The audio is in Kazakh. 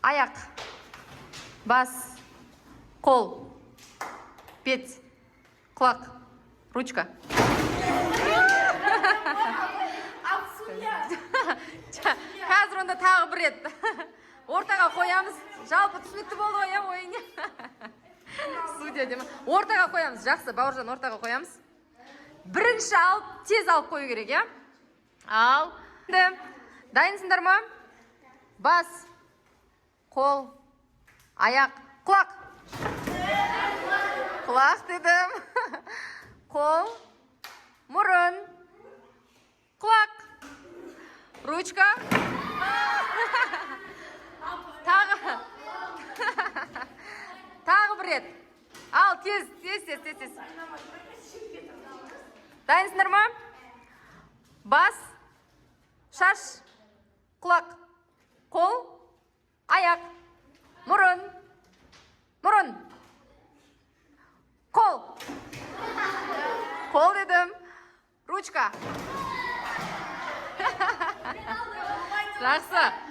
аяқ, бас, қол, бет, құлақ, ручка. Қазір онда тағы бір рет. Ортаға қоямыз. Жалпы түсінікті болды ғой, ойын. Судья деме. Ортаға қоямыз. Жақсы, Бауыржан, ортаға қоямыз. Бірінші алып, тез алып қою керек, я? Ал. Дайынсыңдар ма? Бас, қол, аяқ, құлақ. Құлақ дедім. Қол, мұрын, құлақ, ручка. Тағы бір рет. Ал, тез. Дайынсыңдар ма? Бас, шаш, құлақ, қол, аяқ, мұрын, қол. Қол дедім. Ручка. Жақсы.